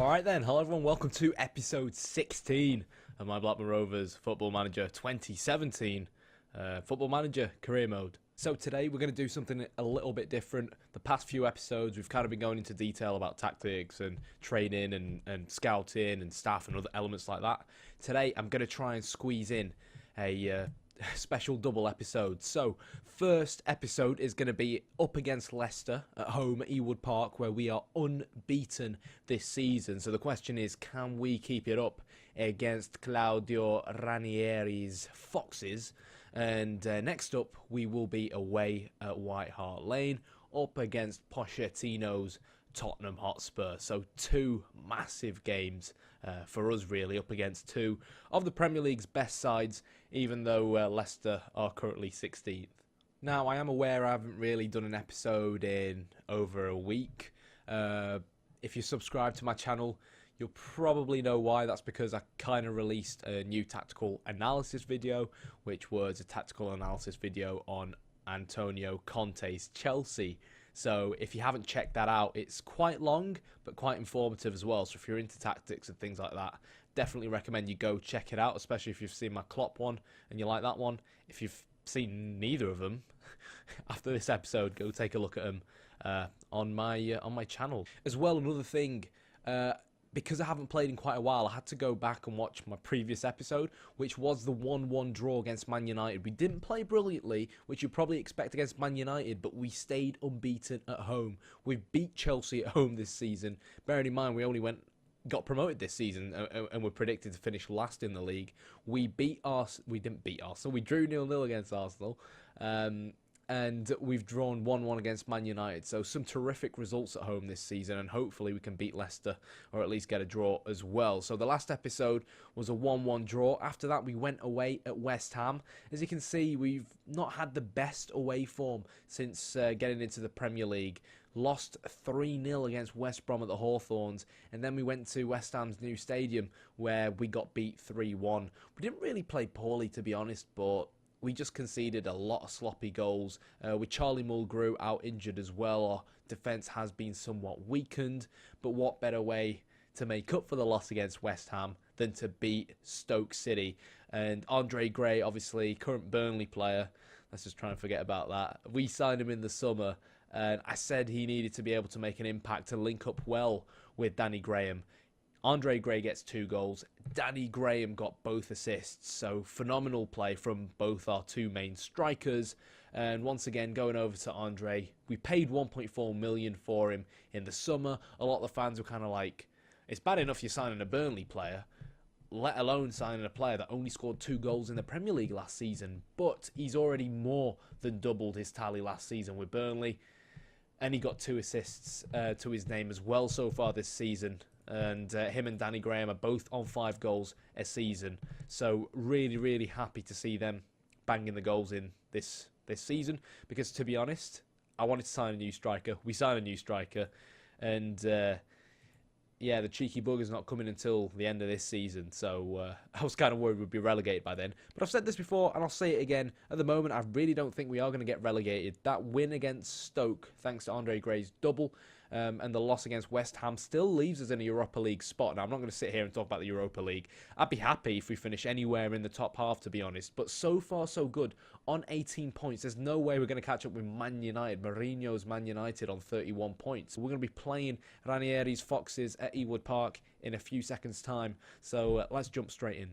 Alright then, hello everyone, welcome to episode 16 of my Blackburn Rovers Football Manager 2017 Football Manager Career Mode. So today we're going to do something a little bit different. The past few episodes we've kind of been going into detail about tactics and training and scouting and staff and other elements like that. Today I'm going to try and squeeze in a special double episode. So first episode is going to be up against Leicester at home at Ewood Park, where we are unbeaten this season. So the question is, can we keep it up against Claudio Ranieri's Foxes? And next up we will be away at White Hart Lane up against Pochettino's Tottenham Hotspur. So two massive games for us, really, up against two of the Premier League's best sides, even though Leicester are currently 16th. Now, I am aware I haven't really done an episode in over a week. If you subscribe to my channel, you'll probably know why. That's because I kind of released a new tactical analysis video, which was a tactical analysis video on Antonio Conte's Chelsea. So if you haven't checked that out, it's quite long, but quite informative as well. So if you're into tactics and things like that, definitely recommend you go check it out, especially if you've seen my Klopp one and you like that one. If you've seen neither of them, after this episode, go take a look at them on my channel. As well, another thing, because I haven't played in quite a while, I had to go back and watch my previous episode, which was the 1-1 draw against Man United. We didn't play brilliantly, which you'd probably expect against Man United, but we stayed unbeaten at home. We've beat Chelsea at home this season. Bearing in mind, we only got promoted this season and were predicted to finish last in the league. We didn't beat Arsenal. We drew 0-0 against Arsenal. And we've drawn 1-1 against Man United. So some terrific results at home this season, and hopefully we can beat Leicester or at least get a draw as well. So the last episode was a 1-1 draw. After that, we went away at West Ham. As you can see, we've not had the best away form since getting into the Premier League. Lost 3-0 against West Brom at the Hawthorns, and then we went to West Ham's new stadium where we got beat 3-1. We didn't really play poorly, to be honest, but we just conceded a lot of sloppy goals. With Charlie Mulgrew out injured as well, our defence has been somewhat weakened. But what better way to make up for the loss against West Ham than to beat Stoke City? And Andre Gray, obviously, current Burnley player. Let's just try and forget about that. We signed him in the summer, and I said he needed to be able to make an impact to link up well with Danny Graham. Andre Gray gets 2 goals. Danny Graham got both assists. So phenomenal play from both our two main strikers. And once again, going over to Andre, we paid 1.4 million for him in the summer. A lot of the fans were kind of like, it's bad enough you're signing a Burnley player, let alone signing a player that only scored 2 goals in the Premier League last season. But he's already more than doubled his tally last season with Burnley. And he got 2 assists to his name as well so far this season. And him and Danny Graham are both on 5 goals a season. So really, really happy to see them banging the goals in this season. Because to be honest, I wanted to sign a new striker. We signed a new striker. And yeah, the cheeky bugger's not coming until the end of this season. So I was kind of worried we'd be relegated by then. But I've said this before and I'll say it again. At the moment, I really don't think we are going to get relegated. That win against Stoke, thanks to Andre Gray's double, and the loss against West Ham still leaves us in a Europa League spot. Now, I'm not going to sit here and talk about the Europa League. I'd be happy if we finish anywhere in the top half, to be honest. But so far, so good. On 18 points, there's no way we're going to catch up with Man United. Mourinho's Man United on 31 points. We're going to be playing Ranieri's Foxes at Ewood Park in a few seconds' time. So let's jump straight in.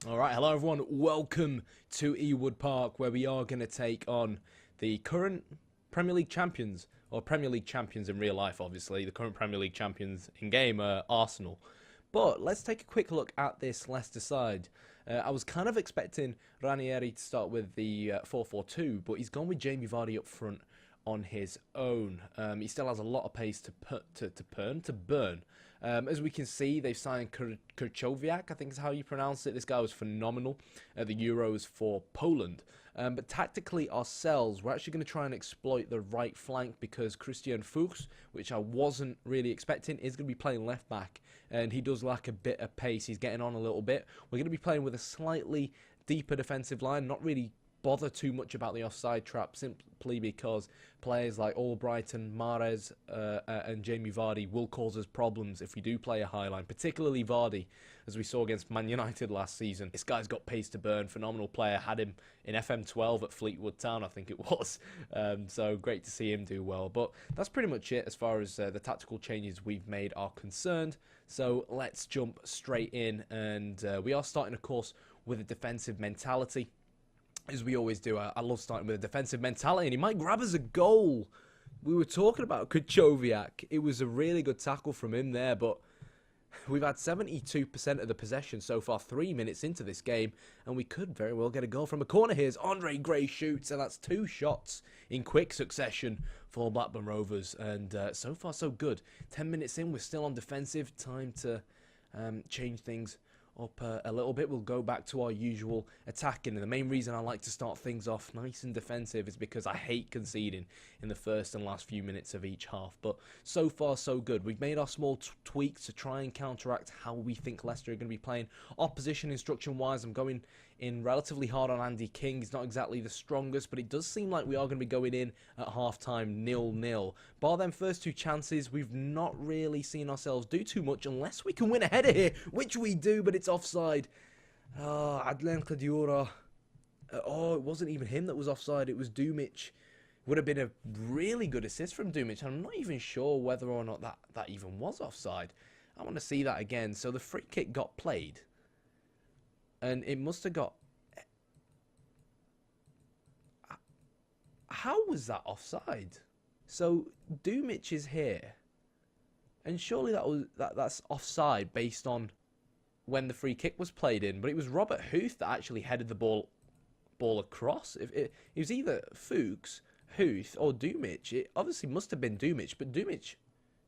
Alright, hello everyone, welcome to Ewood Park, where we are going to take on the current Premier League champions, or Premier League champions in real life, obviously. The current Premier League champions in game are Arsenal. But let's take a quick look at this Leicester side. I was kind of expecting Ranieri to start with the 4-4-2, but he's gone with Jamie Vardy up front on his own. He still has a lot of pace to burn. As we can see, they've signed Krychowiak, I think is how you pronounce it. This guy was phenomenal at the Euros for Poland. But tactically ourselves, we're actually going to try and exploit the right flank because Christian Fuchs, which I wasn't really expecting, is going to be playing left back. And he does lack a bit of pace. He's getting on a little bit. We're going to be playing with a slightly deeper defensive line, not really bother too much about the offside trap simply because players like Albrighton, Mahrez and Jamie Vardy will cause us problems if we do play a high line, particularly Vardy, as we saw against Man United last season. This guy's got pace to burn, phenomenal player, had him in FM12 at Fleetwood Town, I think it was. So great to see him do well. But that's pretty much it as far as the tactical changes we've made are concerned. So let's jump straight in, and we are starting, of course, with a defensive mentality. As we always do, I love starting with a defensive mentality, and he might grab us a goal. We were talking about Kuchowiak. It was a really good tackle from him there, but we've had 72% of the possession so far, 3 minutes into this game, and we could very well get a goal from a corner. Here's Andre Gray shoots, and that's 2 shots in quick succession for Blackburn Rovers, and so far so good. 10 minutes in, we're still on defensive. Time to change things up a little bit. We'll go back to our usual attacking, and the main reason I like to start things off nice and defensive is because I hate conceding in the first and last few minutes of each half. But so far so good. We've made our small tweaks to try and counteract how we think Leicester are going to be playing. Opposition instruction wise, I'm going in relatively hard on Andy King. He's not exactly the strongest, but it does seem like we are going to be going in at half-time 0-0. Bar them first 2 chances, we've not really seen ourselves do too much unless we can win a header here, which we do, but it's offside. Adlen Claudio. It wasn't even him that was offside, it was Dumic. Would have been a really good assist from Dumic, and I'm not even sure whether or not that even was offside. I want to see that again. So the free kick got played, and it must have got... How was that offside? So Dumic is here, and surely that's offside based on when the free kick was played in. But it was Robert Huth that actually headed the ball across. It was either Fuchs, Huth, or Dumic. It obviously must have been Dumic, but Dumic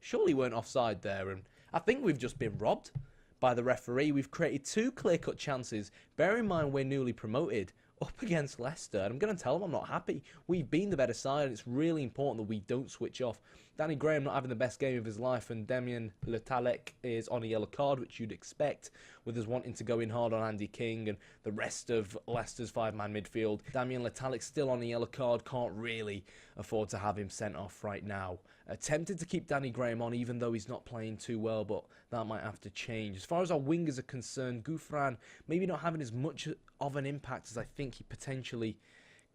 surely weren't offside there, and I think we've just been robbed by the referee. We've created 2 clear-cut chances. Bear in mind we're newly promoted up against Leicester, and I'm going to tell them I'm not happy. We've been the better side, and it's really important that we don't switch off. Danny Graham not having the best game of his life, and Damien Letalek is on a yellow card, which you'd expect, with us wanting to go in hard on Andy King and the rest of Leicester's 5-man midfield. Damien Letalek still on a yellow card, can't really afford to have him sent off right now. Attempted to keep Danny Graham on, even though he's not playing too well, but that might have to change. As far as our wingers are concerned, Gouffran maybe not having as much of an impact as I think he potentially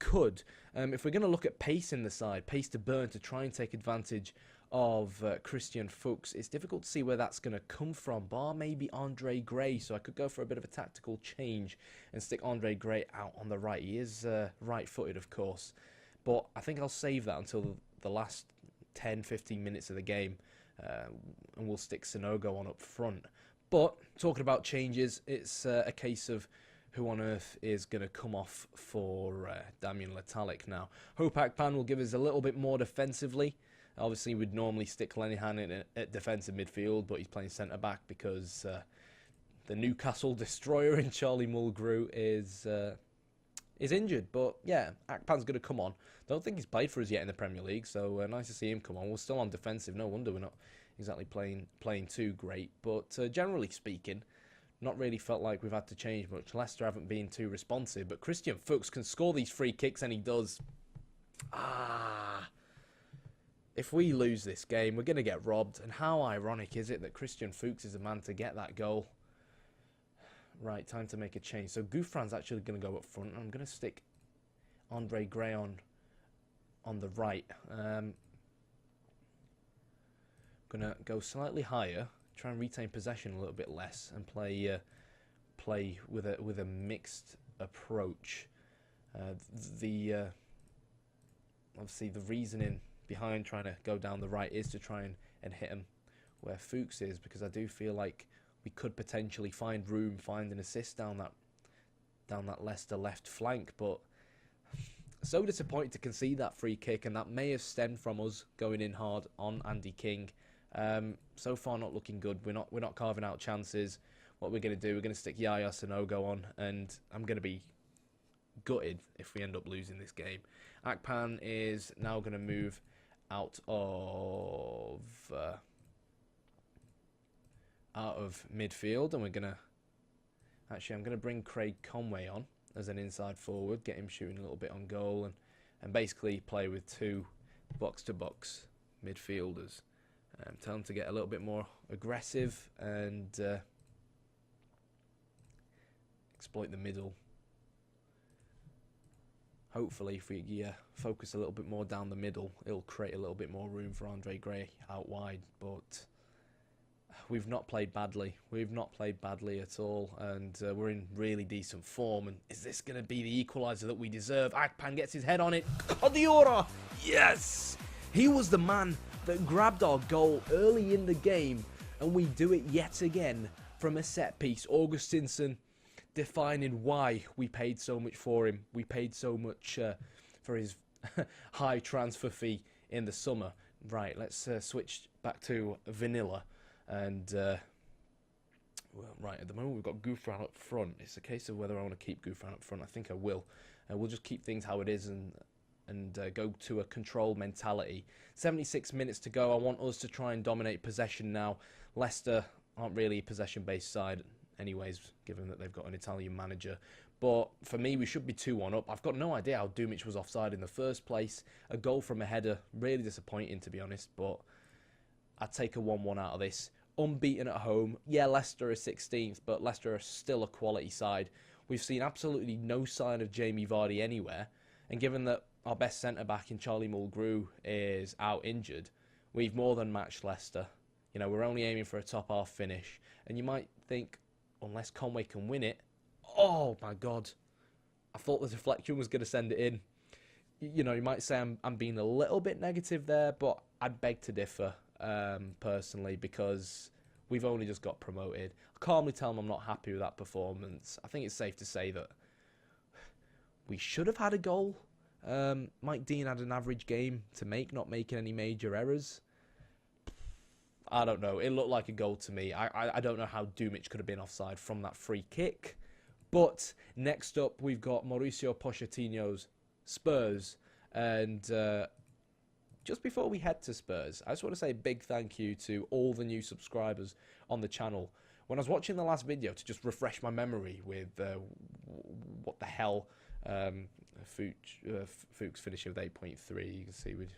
could. If we're going to look at pace in the side, pace to burn to try and take advantage of Christian Fuchs, it's difficult to see where that's going to come from, bar maybe Andre Gray. So I could go for a bit of a tactical change and stick Andre Gray out on the right. He is right-footed, of course, but I think I'll save that until the last 10-15 minutes of the game, and we'll stick Sanogo on up front. But talking about changes, it's a case of who on earth is going to come off for Damien Letalek now. Hope Akpan will give us a little bit more defensively. Obviously, we'd normally stick Lenihan in at defensive midfield, but he's playing centre-back because the Newcastle destroyer in Charlie Mulgrew is injured. But yeah, Akpan's going to come on. Don't think he's played for us yet in the Premier League, so nice to see him come on. We're still on defensive. No wonder we're not exactly playing too great. But generally speaking, not really felt like we've had to change much. Leicester haven't been too responsive, but Christian Fuchs can score these free kicks, and he does. If we lose this game, we're going to get robbed. And how ironic is it that Christian Fuchs is the man to get that goal? Right, time to make a change. So Gouffran's actually going to go up front. I'm going to stick Andre Gray on the right. Going to go slightly higher, try and retain possession a little bit less, and play with a mixed approach. Obviously the reasoning behind trying to go down the right is to try and hit him where Fuchs is, because I do feel like we could potentially find an assist down that Leicester left flank. But so disappointed to concede that free kick, and that may have stemmed from us going in hard on Andy King. So far not looking good. We're not carving out chances. What we're going to do, we're going to stick Yaya Sanogo on, and I'm going to be gutted if we end up losing this game. Akpan is now going to move out of midfield, and I'm going to bring Craig Conway on as an inside forward, get him shooting a little bit on goal, and basically play with two box-to-box midfielders. Tell him to get a little bit more aggressive and exploit the middle. Hopefully, if we focus a little bit more down the middle, it'll create a little bit more room for Andre Gray out wide. But we've not played badly. We've not played badly at all, and we're in really decent form. And is this going to be the equaliser that we deserve? Akpan gets his head on it. Claudio! Yes! He was the man that grabbed our goal early in the game, and we do it yet again from a set piece. Augustinson defining why we paid so much for him. We paid so much for his high transfer fee in the summer. Right, let's switch back to vanilla. And, well, right, at the moment we've got Gouffran up front. It's a case of whether I want to keep Gouffran up front. I think I will. We'll just keep things how it is and go to a control mentality. 76 minutes to go. I want us to try and dominate possession now. Leicester aren't really a possession-based side anyways, given that they've got an Italian manager. But for me, we should be 2-1 up. I've got no idea how Dumic was offside in the first place. A goal from a header, really disappointing to be honest, but I'd take a 1-1 out of this. Unbeaten at home. Yeah, Leicester is 16th, but Leicester are still a quality side. We've seen absolutely no sign of Jamie Vardy anywhere, and given that our best centre-back in Charlie Mulgrew is out injured, we've more than matched Leicester. You know, we're only aiming for a top-half finish, and you might think, unless Conway can win it, oh my God, I thought the deflection was going to send it in. You know, you might say I'm being a little bit negative there, but I'd beg to differ personally, because we've only just got promoted. I calmly tell them I'm not happy with that performance. I think it's safe to say that we should have had a goal. Mike Dean had an average game to make, not making any major errors. I don't know. It looked like a goal to me. I don't know how Dumic could have been offside from that free kick. But next up, we've got Mauricio Pochettino's Spurs. And just before we head to Spurs, I just want to say a big thank you to all the new subscribers on the channel. When I was watching the last video to just refresh my memory with what the hell Fuchs finishing with 8.3, you can see we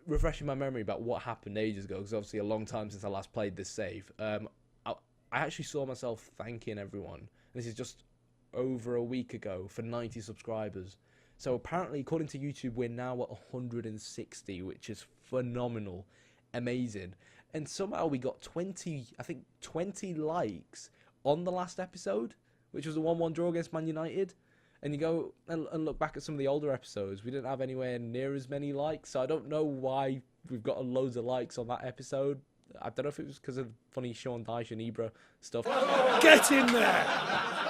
refreshing my memory about what happened ages ago, because obviously a long time since I last played this save. I actually saw myself thanking everyone. This is just over a week ago for 90 subscribers. So apparently, according to YouTube, we're now at 160, which is phenomenal, amazing. And somehow we got 20 likes on the last episode, which was a 1-1 draw against Man United. And you go and look back at some of the older episodes, we didn't have anywhere near as many likes. So I don't know why we've got loads of likes on that episode. I don't know if it was because of funny Sean Dyche and Ibra stuff. Get in there!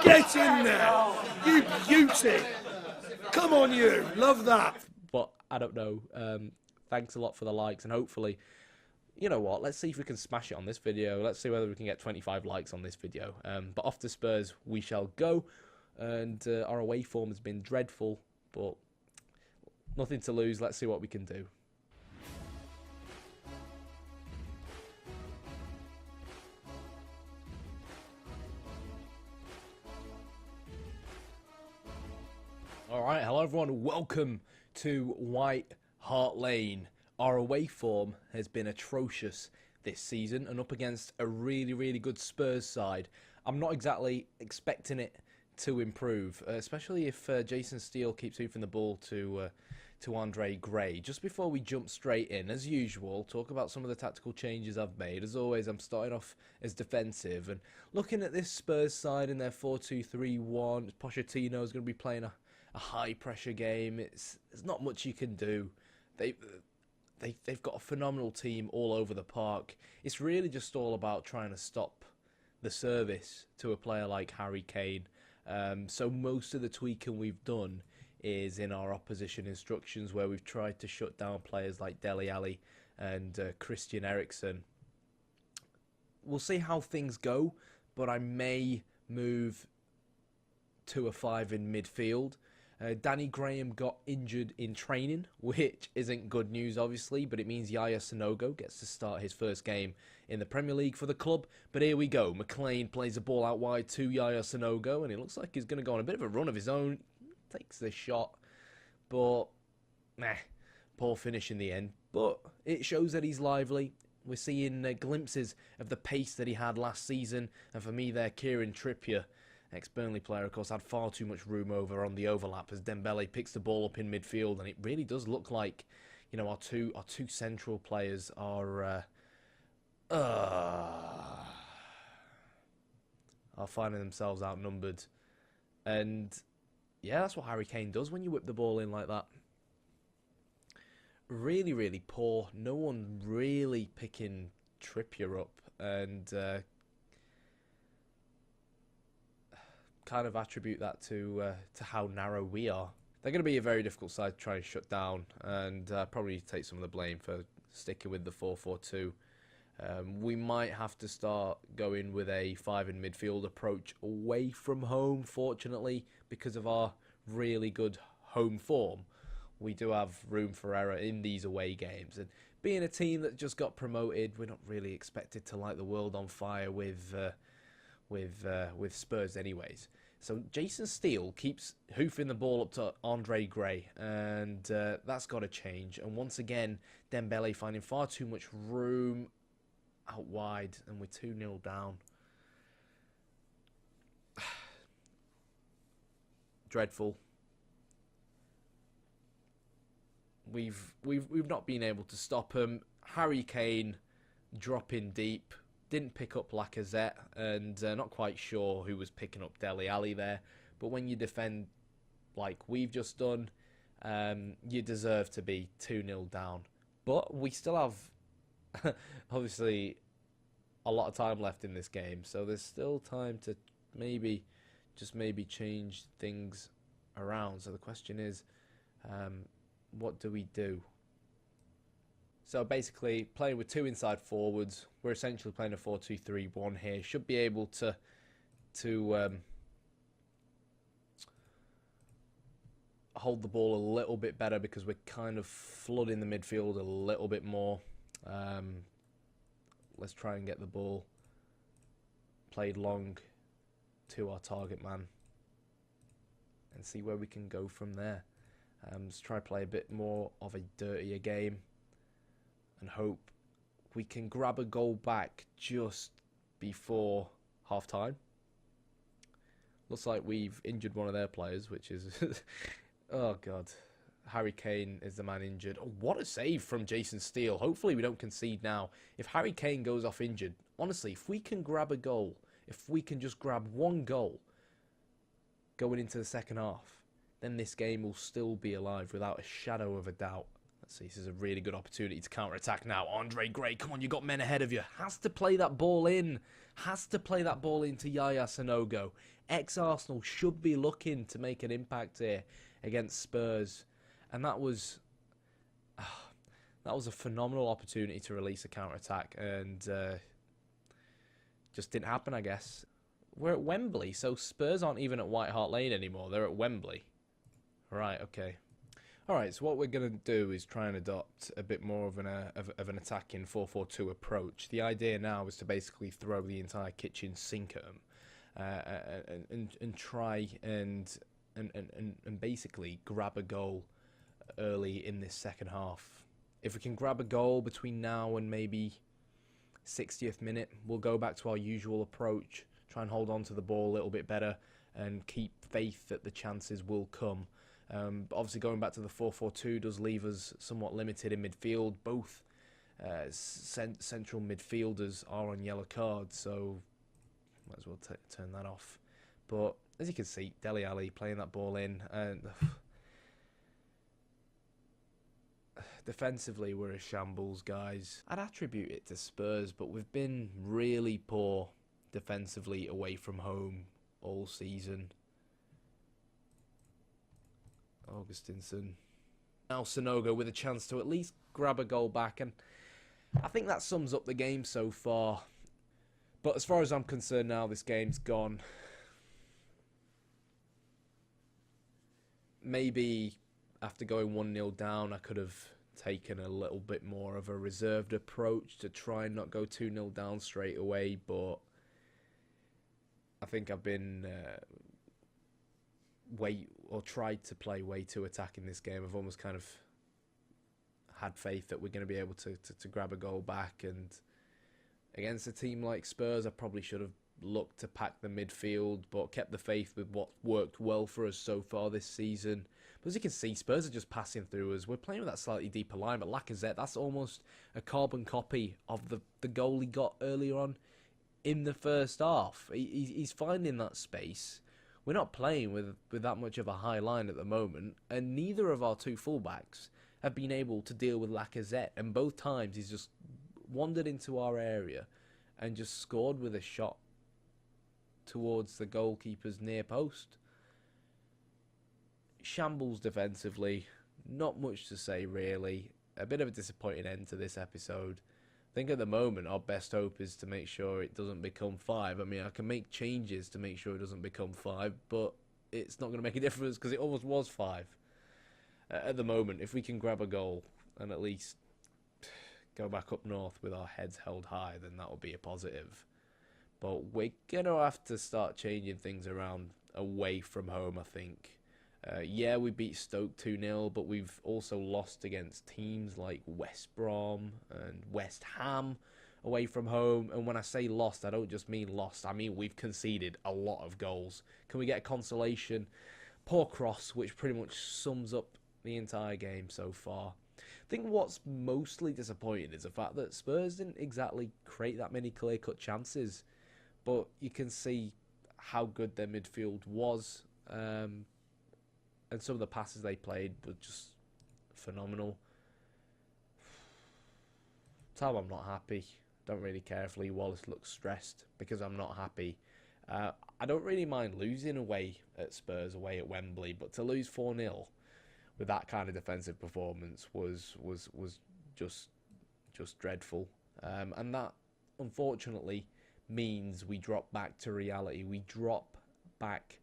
Get in there! You beauty! Come on, you! Love that! But I don't know. Thanks a lot for the likes, and hopefully, you know what? Let's see if we can smash it on this video. Let's see whether we can get 25 likes on this video. But off to Spurs we shall go. And our away form has been dreadful, but nothing to lose. Let's see what we can do. Alright, hello everyone, welcome to White Hart Lane. Our away form has been atrocious this season, and up against a really, really good Spurs side. I'm not exactly expecting it to improve, especially if Jason Steele keeps hoofing the ball to Andre Gray. Just before we jump straight in, as usual, talk about some of the tactical changes I've made. As always, I'm starting off as defensive, and looking at this Spurs side in their 4-2-3-1, Pochettino is going to be playing a high pressure game. There's not much you can do. They've got a phenomenal team all over the park. It's really just all about trying to stop the service to a player like Harry Kane. So most of the tweaking we've done is in our opposition instructions, where we've tried to shut down players like Dele Alli and Christian Eriksen. We'll see how things go, but I may move to a 5 in midfield. Danny Graham got injured in training, which isn't good news, obviously, but it means Yaya Sanogo gets to start his first game in the Premier League for the club. But here we go. McLean plays the ball out wide to Yaya Sanogo, and it looks like he's going to go on a bit of a run of his own. Takes the shot, but poor finish in the end. But it shows that he's lively. We're seeing glimpses of the pace that he had last season, and for me there, Kieran Trippier, ex-Burnley player, of course, had far too much room over on the overlap as Dembele picks the ball up in midfield, and it really does look like, you know, our two central players are finding themselves outnumbered. And yeah, that's what Harry Kane does when you whip the ball in like that. Really, really poor. No one really picking Trippier up, and kind of attribute that to how narrow we are. They're going to be a very difficult side to try and shut down, and probably take some of the blame for sticking with the 4-4-2. We might have to start going with a 5 in midfield approach away from home, fortunately, because of our really good home form. We do have room for error in these away games, and being a team that just got promoted, we're not really expected to light the world on fire with Spurs anyways. So Jason Steele keeps hoofing the ball up to Andre Gray, and that's got to change. And once again, Dembele finding far too much room out wide, and we're 2-0 down. Dreadful. We've not been able to stop him. Harry Kane dropping deep. Didn't pick up Lacazette, and not quite sure who was picking up Dele Alli there. But when you defend like we've just done, you deserve to be 2-0 down. But we still have, obviously, a lot of time left in this game. So there's still time to maybe change things around. So the question is, what do we do? So basically, playing with 2 inside forwards, we're essentially playing a 4-2-3-1 here. Should be able to hold the ball a little bit better because we're kind of flooding the midfield a little bit more. Let's try and get the ball played long to our target man and see where we can go from there. Let's try to play a bit more of a dirtier game and hope we can grab a goal back just before half-time. Looks like we've injured one of their players, which is... oh, God. Harry Kane is the man injured. Oh, what a save from Jason Steele. Hopefully we don't concede now. If Harry Kane goes off injured, honestly, if we can grab a goal, if we can just grab one goal going into the second half, then this game will still be alive without a shadow of a doubt. Let's see, this is a really good opportunity to counter-attack now. Andre Gray, come on, you got men ahead of you. Has to play that ball in. Has to play that ball into Yaya Sanogo. Ex-Arsenal should be looking to make an impact here against Spurs. And that was a phenomenal opportunity to release a counter-attack. And just didn't happen, I guess. We're at Wembley, so Spurs aren't even at White Hart Lane anymore. They're at Wembley. Right, okay. Alright, so what we're going to do is try and adopt a bit more of an attacking 4-4-2 approach. The idea now is to basically throw the entire kitchen sink at them and try and basically grab a goal early in this second half. If we can grab a goal between now and maybe 60th minute, we'll go back to our usual approach, try and hold on to the ball a little bit better and keep faith that the chances will come. But obviously going back to the 4-4-2 does leave us somewhat limited in midfield. Both central midfielders are on yellow cards, so might as well turn that off. But as you can see, Dele Alli playing that ball in, and defensively we're a shambles, guys. I'd attribute it to Spurs, but we've been really poor defensively away from home all season. Augustinson. Now Sanogo with a chance to at least grab a goal back, and I think that sums up the game so far. But as far as I'm concerned now, this game's gone. maybe after going 1-0 down, I could have taken a little bit more of a reserved approach to try and not go 2-0 down straight away, but I think I've been tried to play way too attacking this game. I've almost kind of had faith that we're going to be able to grab a goal back, and against a team like Spurs, I probably should have looked to pack the midfield, but kept the faith with what worked well for us so far this season. But as you can see, Spurs are just passing through us. We're playing with that slightly deeper line, but Lacazette, that's almost a carbon copy of the goal he got earlier on in the first half. He's finding that space. We're not playing with that much of a high line at the moment, and neither of our two fullbacks have been able to deal with Lacazette, and both times he's just wandered into our area and just scored with a shot towards the goalkeeper's near post. Shambles defensively, not much to say really. A bit of a disappointing end to this episode. I think at the moment our best hope is to make sure it doesn't become 5. I mean, I can make changes to make sure it doesn't become 5, but it's not going to make a difference because it almost was 5. At the moment, if we can grab a goal and at least go back up north with our heads held high, then that will be a positive. But we're going to have to start changing things around away from home, I think. Yeah, we beat Stoke 2-0, but we've also lost against teams like West Brom and West Ham away from home. And when I say lost, I don't just mean lost. I mean we've conceded a lot of goals. Can we get a consolation? Poor cross, which pretty much sums up the entire game so far. I think what's mostly disappointing is the fact that Spurs didn't exactly create that many clear-cut chances. But you can see how good their midfield was. And some of the passes they played were just phenomenal. Tom, I'm not happy. Don't really care if Lee Wallace looks stressed because I'm not happy. I don't really mind losing away at Spurs, away at Wembley, but to lose 4-0 with that kind of defensive performance was just dreadful. And that, unfortunately, means we drop back to reality. We drop back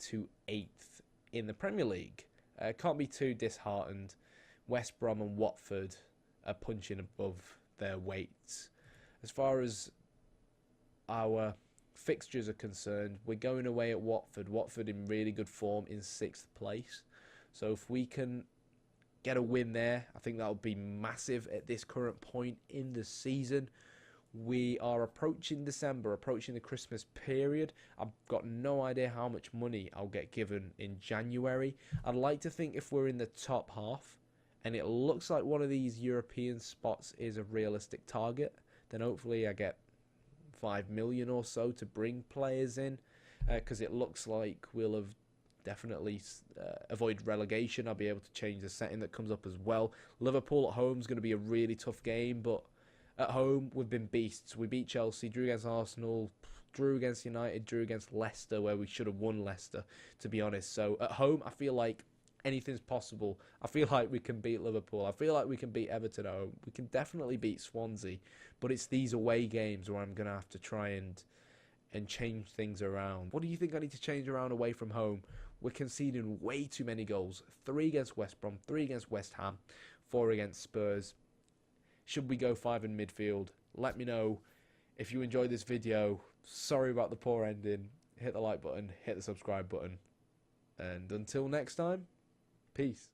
to 8th in the Premier League. Can't be too disheartened. West Brom and Watford are punching above their weights. As far as our fixtures are concerned, we're going away at Watford. Watford in really good form in 6th place. So if we can get a win there, I think that would be massive at this current point in the season. We are approaching December, approaching the Christmas period. I've got no idea how much money I'll get given in January. I'd like to think if we're in the top half, and it looks like one of these European spots is a realistic target, then hopefully I get 5 million or so to bring players in, because it looks like we'll have definitely avoid relegation. I'll be able to change the setting that comes up as well. Liverpool at home is going to be a really tough game, but at home, we've been beasts. We beat Chelsea, drew against Arsenal, drew against United, drew against Leicester, where we should have won Leicester, to be honest. So at home, I feel like anything's possible. I feel like we can beat Liverpool. I feel like we can beat Everton at home. We can definitely beat Swansea. But it's these away games where I'm going to have to try and change things around. What do you think I need to change around away from home? We're conceding way too many goals. 3 against West Brom, 3 against West Ham, 4 against Spurs. Should we go 5 in midfield? Let me know. If you enjoyed this video, sorry about the poor ending. Hit the like button, hit the subscribe button. And until next time, peace.